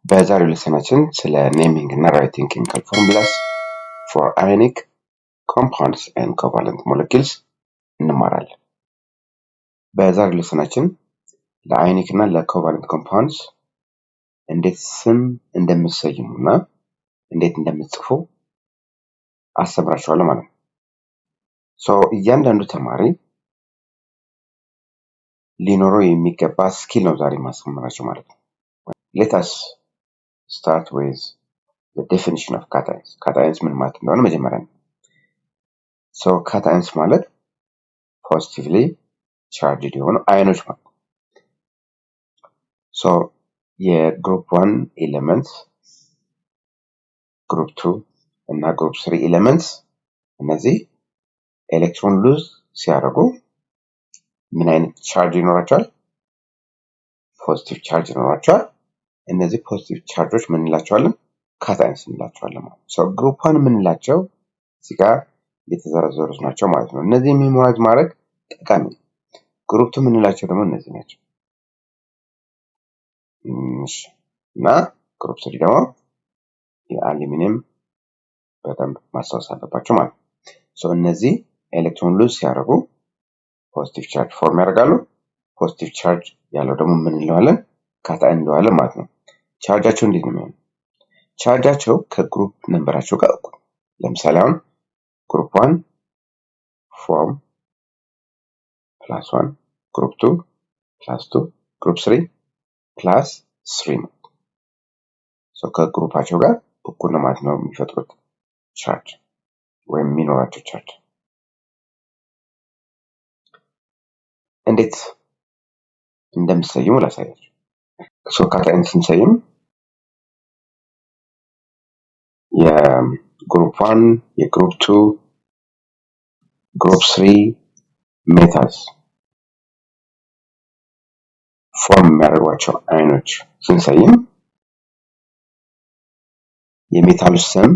በዛሬው ሌሰናችን ስለ ኔሚንግ እና ራይቲንግ ኬሚካል ፎርሙላስ for ionic compounds and covalent molecules እንማራለን። በዛሬው ሌሰናችን ለአዮኒክ እና ለኮቫለንት ኮምፓውንድስ እንዴት ስም እንደምትሰይሙና እንዴት እንደምትጽፉ አስተምራችኋለሁ ማለት ነው። እያንዳንዱ ተማሪ ሊኖረው የሚገባ ስኪል ነው ዛሬ ማስተምራችሁ ማለት ነው። Let us start with the definition of cations. Cations ምን ማለት እንደሆነ መጀመሪያ ነው። cations ማለት positively charged የሆኑ አዮኖች ማለት ነው። የግሩፕ 1 ኤሌመንት ግሩፕ 2 እና ግሩፕ 3 ኤሌመንትስ እነዚህ ኤሌክትሮን ሉዝ ሲያደርጉ ምን አይነት ቻርጅ ይኖራቸዋል? ፖዚቲቭ ቻርጅ ይኖራቸዋል። እነዚህ ፖዚቲቭ ቻርጆች ምን እንላቸዋለን? ካታይንስ እንላቸዋለን ማለት ነው። ግሩፕ 1 የምንላቸው እዚህ ጋር የተዘረዘሩት ናቸው ማለት ነው። እነዚህ ሜሞራይዝ ማድረግ ጠቃሚ ነው። ግሩፕ 2 የምንላቸው ደግሞ እነዚህ ናቸው። እና ግሩፕ 3 ደግሞ የአሉሚኒየም በደንብ ማስታወስ አለባቸው ማለት ነው። እነዚህ ኤሌክትሮን ሉዝ ሲያደርጉ ፖዚቲቭ ቻርጅ ፎርም ያደርጋሉ። ፖዚቲቭ ቻርጅ ያለው ደግሞ ምን እንለዋለን? ካታይን እንለዋለን ማለት ነው። ቻርጃቸው እንዴት ነው የሚሆነው? ቻርጃቸው ከግሩፕ ነምበራቸው ጋር እኩል። ለምሳሌ አሁን ግሩፕ 1 ፎርም +1 ግሩፕ 2 +2 ግሩፕ 3 +3 ነው። ከግሩፓቸው ጋር እኩል ነው ማለት ነው የሚፈጥሩት ቻርጅ ወይም የሚኖራቸው ቻርጅ። እንዴት እንደምትሰይሙ ላሳያችሁ። ካታይን ስንሰይም የግሩፕ 1 የግሩፕ 2 ግሩፕ 3 ሜታልስ ፎርም የሚያደርጓቸው አይኖች ስንሰይም የሜታሉ ስም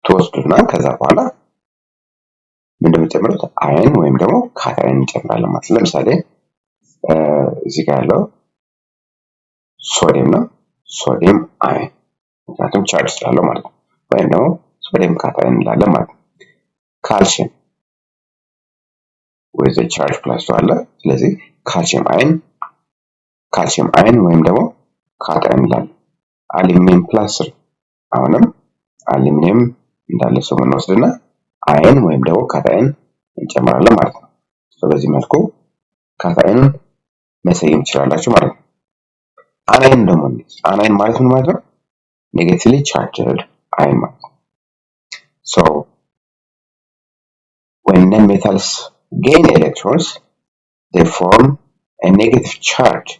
ተወስዱና ከዛ በኋላ እንደምትጨምሩት አየን ወይም ደግሞ ካታይን እንጨምራለን ማለት ነው። ለምሳሌ እዚህ ጋር ያለው ሶዲየም ነው። ሶዲየም አየን ምክንያቱም ቻርጅ ስላለው ማለት ነው። ወይም ደግሞ ሶዲየም ካታይን እንላለን ማለት ነው። ካልሲየም with a charge plus አለ። ስለዚህ ካልሲየም አየን ወይም ደግሞ ካታይን እንላለን። አሉሚኒየም +3 አሁንም አሉሚኒየም እንዳለ ስሙን ወስድና አየን ወይም ደግሞ ካታይን እንጨምራለን ማለት ነው። በዚህ መልኩ ካታይን መሰየም ትችላላችሁ ማለት ነው። አናይን ደግሞ አናይን ማለት ምን ማለት ነው? ኔጌቲቭሊ ቻርጅድ አየን ማለት ነው። when non-metals gain electrons they form a negative charge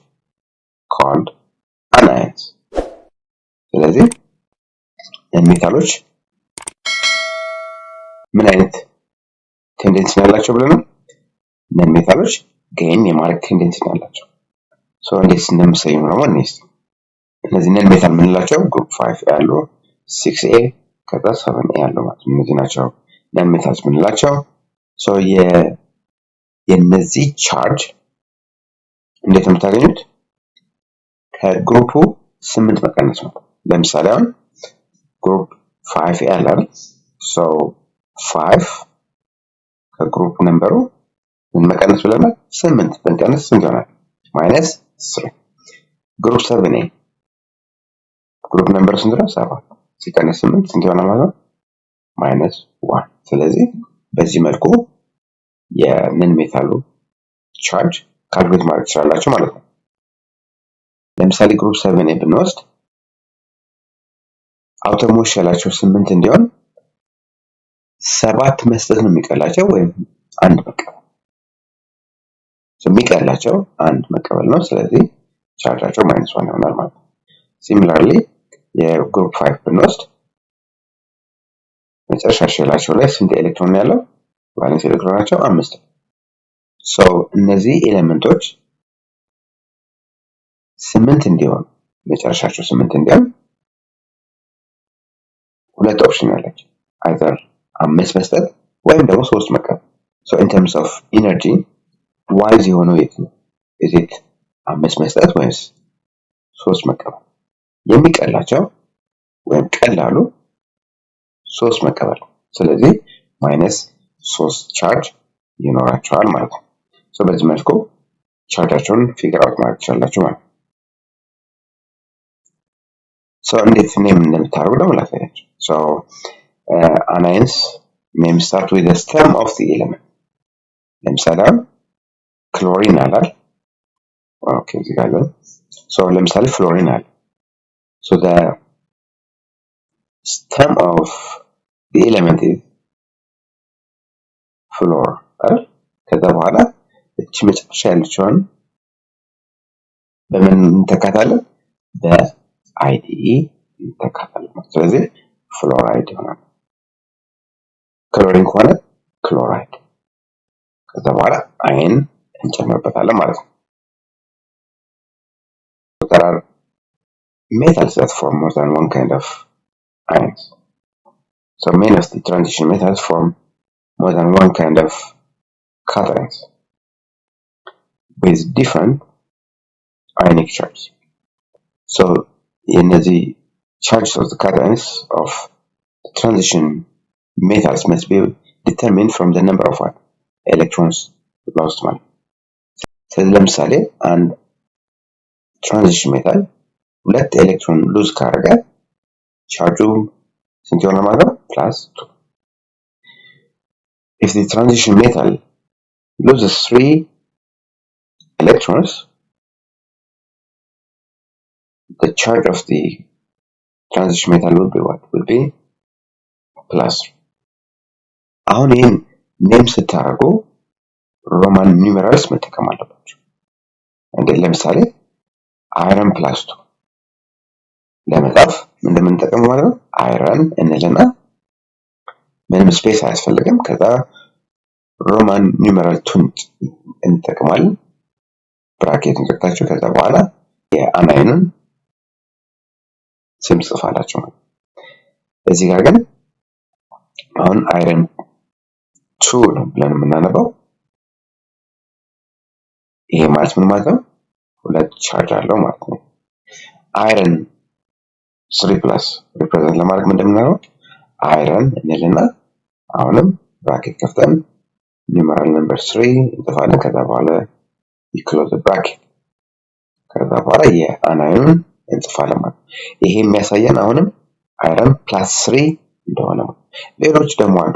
called anions. ስለዚህ ሜታሎች ምን አይነት ቴንደንሲ ያላቸው ብለናል? ነን ሜታሎች ጌን የማድረግ ቴንደንሲ ያላቸው። እንዴት እንደምሰይሙ ነው ማለት ነው። እነዚህ ነን ሜታል የምንላቸው ግሩፕ 5 ያሉ 6A ከዛ 7A ያሉ ማለት ነው። እነዚህ ናቸው ነን ሜታልስ የምንላቸው። የነዚህ ቻርጅ እንዴት ነው የምታገኙት? ከግሩፑ 8 መቀነስ ነው። ለምሳሌ አሁን ግሩፕ 5 ያለ አይደል? 5 ከግሩፕ ነምበሩ ምን መቀነስ ብለናል? 8 ብንቀንስ ስንት ይሆናል? -3። ግሩፕ 7A ግሩፕ ነምበር ስንት ነው? 7 ሲቀነስ 8 ስንት ይሆናል ማለት ነው? -1። ስለዚህ በዚህ መልኩ የነን ሜታሉ ቻርጅ ካልኩሌት ማድረግ ትችላላችሁ ማለት ነው። ለምሳሌ ግሩፕ 7A ብንወስድ አውቶሞች ያላቸው 8 እንዲሆን 7 መስጠት ነው የሚቀላቸው ወይም 1 መቀበል። የሚቀላቸው 1 መቀበል ነው። ስለዚህ ቻርጃቸው -1 ይሆናል ማለት ነው። ሲሚላርሊ የግሩፕ 5 ብንወስድ መጨረሻ ሼላቸው ላይ ስንት ኤሌክትሮን ያለው? ቫለንስ ኤሌክትሮናቸው 5 ነው። እነዚህ ኤሌመንቶች 8 እንዲሆን መጨረሻቸው 8 እንዲሆን ሁለት ኦፕሽን አላቸው። either 5 መስጠት ወይም ደግሞ 3 መቀበል። in terms of energy ዋይዝ የሆነው የት ነው? is it 5 መስጠት ወይስ 3 መቀበል የሚቀላቸው ወይም ቀላሉ 3 መቀበል ስለዚህ -3 ቻርጅ ይኖራቸዋል ማለት ነው በዚህ መልኩ ቻርጃቸውን ፊገር አውት ማድረግ ትችላላችሁ ማለት ነው እንዴት ኔም እንደምታደርጉ ደግሞ ላሳያችሁ anions name start with the stem of the element ለምሳሌ ክሎሪን አለ ኦኬ እዚህ ጋር ለምሳሌ ፍሎሪን አለ the stem of the element is ፍሎር አይደል ከዛ በኋላ እቺ መጨረሻ ያለችውን በምን እንተካታለን በአይዲኢ እንተካታለን ስለዚህ ፍሎራይድ ይሆናል ክሎሪን ከሆነ ክሎራይድ ከዛ በኋላ አይን እንጨምርበታለን ማለት ነው there are metals that form more than one kind of ions so many of the transition metals form more than one kind of cations with different ionic charges. So in the charges of the cations of the transition metals must be determined from the number of electrons lost one. So ለምሳሌ አንድ transition metal ሁለት ኤሌክትሮን ሉዝ ካደረገ ቻርጁ ስንት ይሆናል ማለት ነው +2 if the transition metal loses 3 electrons the charge of the transition metal will be what will be +3 አሁን ይሄን ኔም ስታደርጉ ሮማን ኒውመራልስ መጠቀም አለባችሁ እንደ ለምሳሌ አይረን +2 ለመጻፍ እንደምንጠቀም ማለት ነው አይረን እንልና ምንም ስፔስ አያስፈልግም ከዛ ሮማን ኒውመራል 2 እንጠቀማለን ብራኬት እንከታችሁ ከዛ በኋላ የአናይንን ስም ጽፋላችሁ እዚህ ጋር ግን አሁን አይረን 2 ነው ብለን የምናነበው ይሄ ማለት ምን ማለት ነው ሁለት ቻርጅ አለው ማለት ነው አይረን 3+ ሪፕሬዘንት ለማድረግ እንደምናደርገው አይረን እንልና አሁንም ብራኬት ከፍተን ኒውመራል ነምበር 3 እንጽፋለን ከዛ በኋላ ይክሎዝ ብራኬት ከዛ በኋላ የአናዩን እንጽፋለን ማለት ይሄ የሚያሳየን አሁንም አይረን +3 እንደሆነ ሌሎች ደግሞ አሉ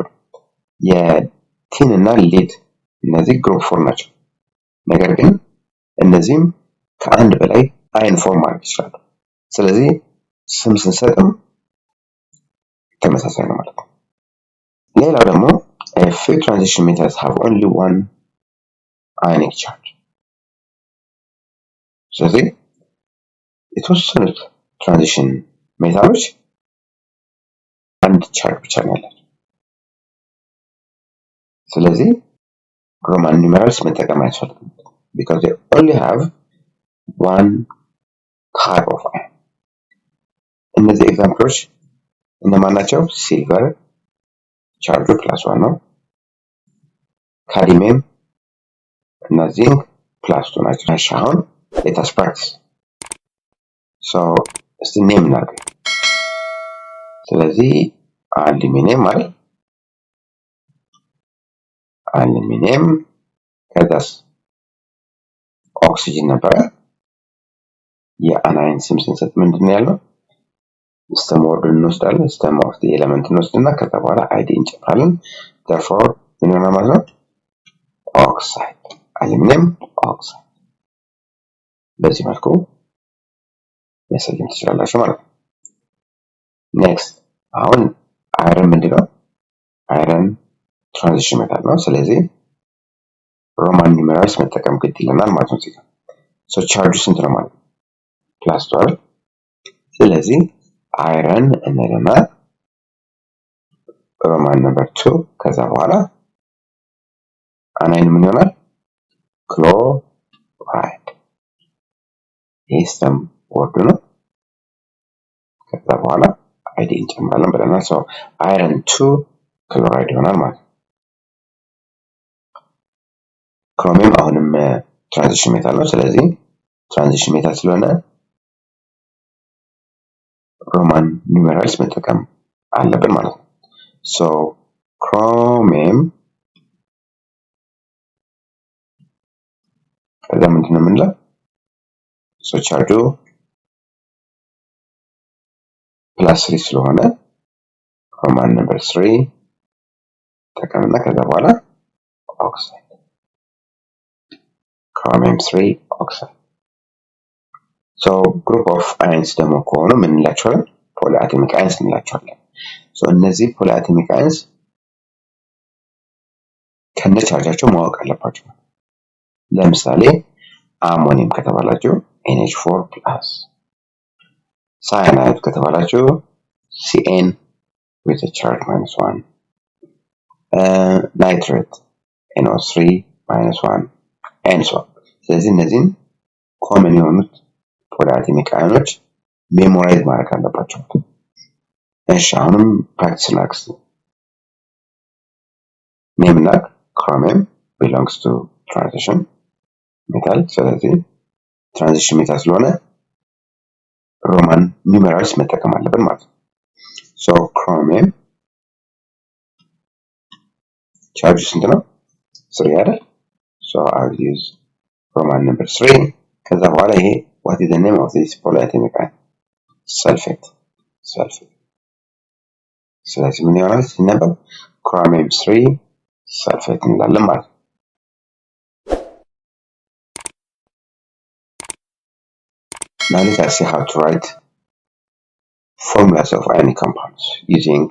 የቲን እና ሊድ እነዚህ ግሩፕ 4 ናቸው ነገር ግን እነዚህም ከአንድ በላይ አይን ፎርም ማድረግ ይችላሉ ስለዚህ ስም ስንሰጥም ተመሳሳይ ነው ማለት ነው ሌላው ደግሞ few transition metals have only one ionic charge ስለዚህ የተወሰኑት ትራንዚሽን ሜታሎች አንድ ቻርጅ ብቻ ነው ያላቸው ስለዚህ ሮማን ኒውመራልስ መጠቀም አያስፈልግም because they only have one type of ion እነዚህ ኤግዛምፕሎች እነማን ናቸው ሲልቨር ቻርጁ +1 ነው ካድሚየም እና ዚንክ +2 ናቸው አሁን let us practice so እስቲ ኔም እናድርግ ስለዚህ አሉሚኒየም ማለት አሉሚኒየም ከዛስ ኦክሲጅን ነበር የአናይን ስም ስንሰጥ ምንድነው ያለው stem word እንወስዳለን stem of the element እንወስድና ከዛ በኋላ አይዲ እንጨምራለን therefore ምን ይሆናል ማለት ነው ኦክሳይድ አሉሚኒየም ኦክሳይድ በዚህ መልኩ መሰለኝ ትችላላችሁ ማለት ነው next አሁን አይረን ምንድነው አይረን ትራንዚሽን ሜታል ነው ስለዚህ ሮማን ኒውመራልስ መጠቀም ግድ ይለናል ማለት ነው so ቻርጁ ስንት ነው ማለት +12 ስለዚህ አይረን እንልና ሮማን ነምበር 2 ከዛ በኋላ አናይን ምን ይሆናል ክሎራይድ ስtem ወርድ ነው ከዛ በኋላ አይዲ እንጨምራለን ብለናል so አይረን 2 ክሎራይድ ይሆናል ማለት ክሮሚየም አሁንም ትራንዚሽን ሜታል ነው ስለዚህ ትራንዚሽን ሜታል ስለሆነ ሮማን ኒውሜራልስ መጠቀም አለብን ማለት ነው። ሶ ክሮሚየም ከዛ ምንድነው የምንለው? ሶ ቻርጁ +3 ስለሆነ ሮማን ነምበር 3 ተጠቀምና ከዛ በኋላ ኦክሳይድ ክሮሚየም 3 ኦክሳይድ። ሶ ግሩፕ ኦፍ አይንስ ደግሞ ከሆኑ ምን እንላቸዋለን? ፖሊአቶሚክ አይንስ እንላቸዋለን። ሶ እነዚህ ፖሊአቶሚክ አይንስ ከነቻርጃቸው ማወቅ አለባቸው። ለምሳሌ አሞኒየም ከተባላችሁ NH4+፣ ሳያናይድ ከተባላችሁ Cn with a charge -1፣ nitrate NO3-1 and so on። ስለዚህ እነዚህን ኮመን የሆኑት ፖሊአቶሚክ አይኖች ሜሞራይዝ ማድረግ አለባቸው። እሺ አሁንም ፕራክቲስ ላክስ ኔም እና chromium belongs to transition metal። ስለዚህ ትራንዚሽን ሜታል ስለሆነ ሮማን ኒውሜራልስ መጠቀም አለብን ማለት ነው። ሶ chromium ቻርጅ ስንት ነው? 3 አይደል? ሶ I will use Roman number 3። ከዛ በኋላ ይሄ what is the name of this polyatomic ion? sulfate። ስለዚህ ምን ይሆናል ሲነበብ chromium 3 sulfate እንላለን ማለት ነው። Now let us see how to write formulas of ionic compounds using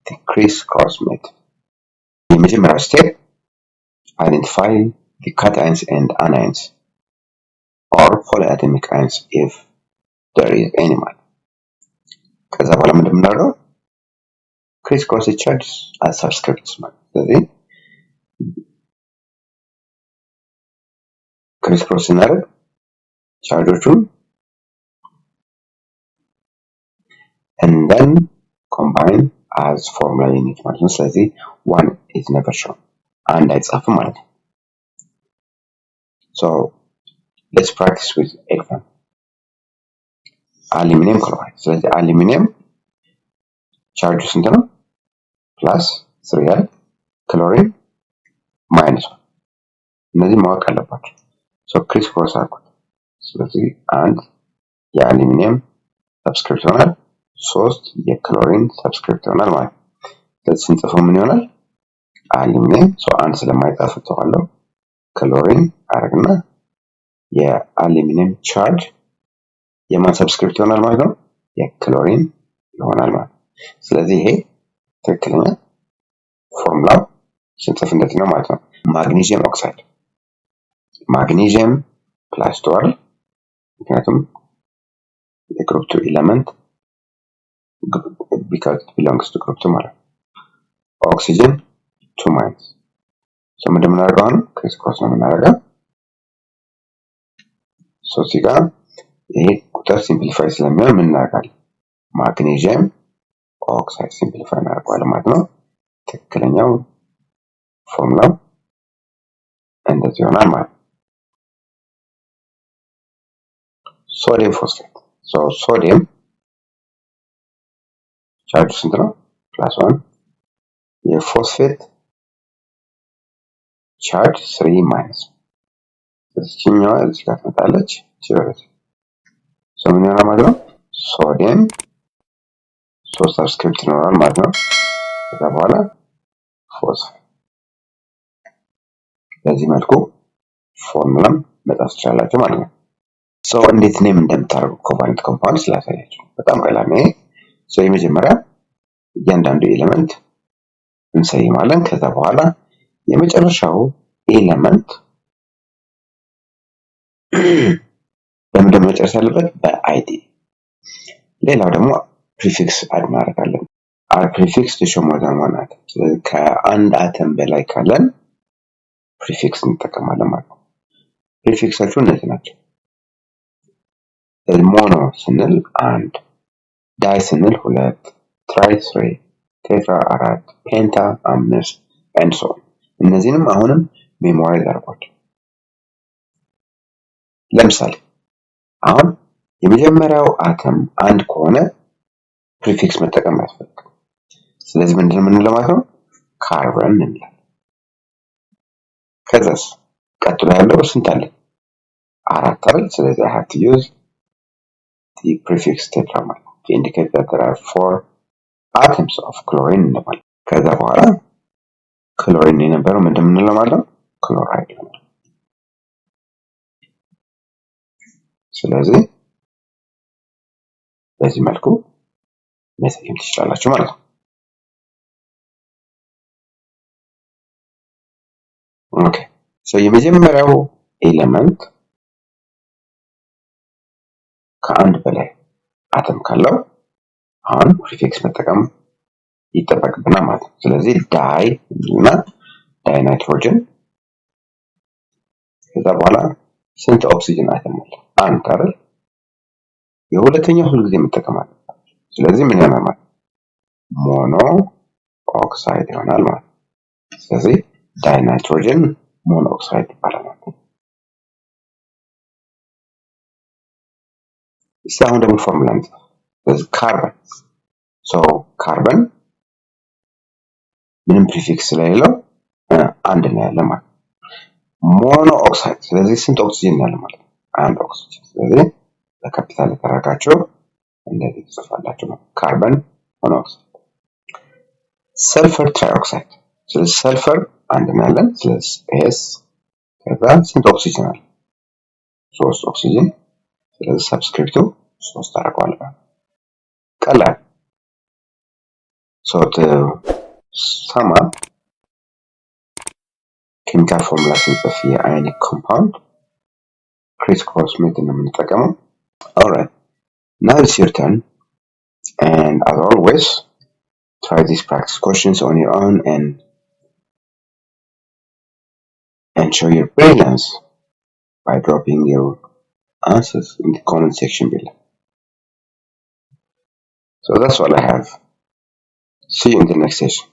the criss-cross method. የመጀመሪያው step identify the cations and anions or polyatomic ions if there is any one. ከዛ በኋላ ምንድን የምናደርገው criss-cross charges as subscripts ማለት ስለዚህ criss-cross ስናደርግ ቻርጆቹን and then combine as formula unit ማለት ነው። ስለዚህ one is never shown አንድ አይጻፍም ማለት ነው። So let's practice with example. አሉሚኒየም ክሎራይድ። ስለዚህ አሉሚኒየም ቻርጁ ስንት ነው? +3 አይደል? ክሎሪን -1። እነዚህ ማወቅ አለባቸው። ሶ ክሪስ ክሮስ አድርጉት። ስለዚህ አንድ የአሉሚኒየም ሰብስክሪፕት ይሆናል፣ 3 የክሎሪን ሰብስክሪፕት ይሆናል ማለት ነው። ስለዚህ ስንጽፈው ምን ይሆናል? አሉሚኒየም አንድ ስለማይጻፍ ተዋለው ክሎሪን አረግና የአሉሚኒየም ቻርጅ የማን ሰብስክሪፕት ይሆናል ማለት ነው? የክሎሪን ይሆናል ማለት ነው። ስለዚህ ይሄ ትክክለኛ ፎርሙላው ስንጽፍ እንደዚህ ነው ማለት ነው። ማግኒዚየም ኦክሳይድ ማግኒዚየም +2 ምክንያቱም የግሩፕ 2 ኤሌመንት because it belongs to group 2 ማለት ነው። ኦክሲጅን 2-። ሶ ምንድን ነው የምናደርገው? አሁን ክሪስ ክሮስ ነው የምናደርገው። ሶ እዚህ ጋር ይሄ ቁጥር ሲምፕሊፋይ ስለሚሆን ምን እናደርጋለን? ማግኔዥየም ኦክሳይድ ሲምፕሊፋይ እናደርገዋለን ማለት ነው። ትክክለኛው ፎርሙላ እንደዚህ ይሆናል ማለት ነው። ሶዲየም ፎስፌት ሶዲየም ቻርጅ ስንት ነው? +1። የፎስፌት ቻርጅ 3-። እዚህኛዋ እዚህ ጋር ትመጣለች ችግር ምን ይሆናል ማለት ነው? ሶዲየም 3 ሰብስክሪፕት ይኖራል ማለት ነው። ከዛ በኋላ ፎስፌት በዚህ መልኩ ፎርሙላም መጻፍ ትችላላችሁ ማለት ነው። ሶ እንዴት ኔም እንደምታደርጉ ኮቫለንት ኮምፓውንድ ስላሳያችሁ በጣም ቀላል ነው። ሶ የመጀመሪያ እያንዳንዱ ኤሌመንት እንሰይማለን። ከዛ በኋላ የመጨረሻው ኤሌመንት በምንድን መጨረስ ያለበት? በአይዲ። ሌላው ደግሞ ፕሪፊክስ አድ እናደርጋለን። ፕሪፊክስ to more than one atom። ስለዚህ ከአንድ አተም በላይ ካለን ፕሪፊክስ እንጠቀማለን ማለት ነው። ፕሪፊክሳቸው እነዚህ ናቸው። ሞኖ ስንል 1፣ ዳይ ስንል 2፣ ትራይ 3፣ ቴትራ 4፣ ፔንታ 5 and so on። እነዚህንም አሁንም ሜሞራይዝ አድርጓቸው። ለምሳሌ አሁን የመጀመሪያው አተም አንድ ከሆነ ፕሪፊክስ መጠቀም አያስፈልግም። ስለዚህ ምንድን ነው የምንለው ማለት ነው? ካርበን እንላለን። ከዛስ ቀጥሎ ያለው ስንት አለ? 4 አይደል? ስለዚህ I have to use the prefix tetra to indicate that there are 4 atoms of chlorine እንለዋለን። ከዛ በኋላ ክሎሪን የነበረው ምንድን ነው የምንለው ማለት ነው? ክሎራይድ ነው። ስለዚህ በዚህ መልኩ መሰየም ትችላላችሁ ማለት ነው። ኦኬ ሶ የመጀመሪያው ኤሌመንት ከአንድ በላይ አተም ካለው አሁን ፕሪፊክስ መጠቀም ይጠበቅብናል ማለት ነው። ስለዚህ ዳይ እና ዳይ ናይትሮጅን ከዛ በኋላ ስንት ኦክሲጅን አተም አለ? አንድ አይደል? የሁለተኛው ሁሉ ጊዜ መጠቀም አለ። ስለዚህ ምን ይሆናል ማለት ሞኖ ኦክሳይድ ይሆናል ማለት ነው። ስለዚህ ዳይ ናይትሮጅን ሞኖ ኦክሳይድ ይባላል ማለት ነው። እስቲ አሁን ደግሞ ፎርሙላ እንጽፍ። ስለዚህ ካርበን ካርበን ምንም ፕሪፊክስ ስለሌለው አንድ ነው ያለ ማለት ነው። ሞኖ ኦክሳይድ ስለዚህ ስንት ኦክሲጅን ያለ ማለት ነው? አንድ ኦክሲጅን። ስለዚህ በካፒታል ተራካቸው እንደዚህ ትጽፋላችሁ ነው። ካርበን ሞኖ ኦክሳይድ። ሰልፈር ትራይኦክሳይድ ስለዚህ ሰልፈር አንድ ነው ያለን። ስለዚህ ኤስ ከዛ ስንት ኦክሲጅን አለ? 3 ኦክሲጅን። ስለዚህ ሰብስክሪፕቱ 3 አደርገዋለሁ። ቀላል ሰማ ኬሚካል ፎርሙላ ስንጽፍ የአዮኒክ ኮምፓውንድ ክሪስ ክሮስ ሜትድ ነው የምንጠቀመው። alright now it's your turn and as always try these practice questions on your own and show your brilliance by dropping your answers in the comment section below. So that's all I have. See you in the next session.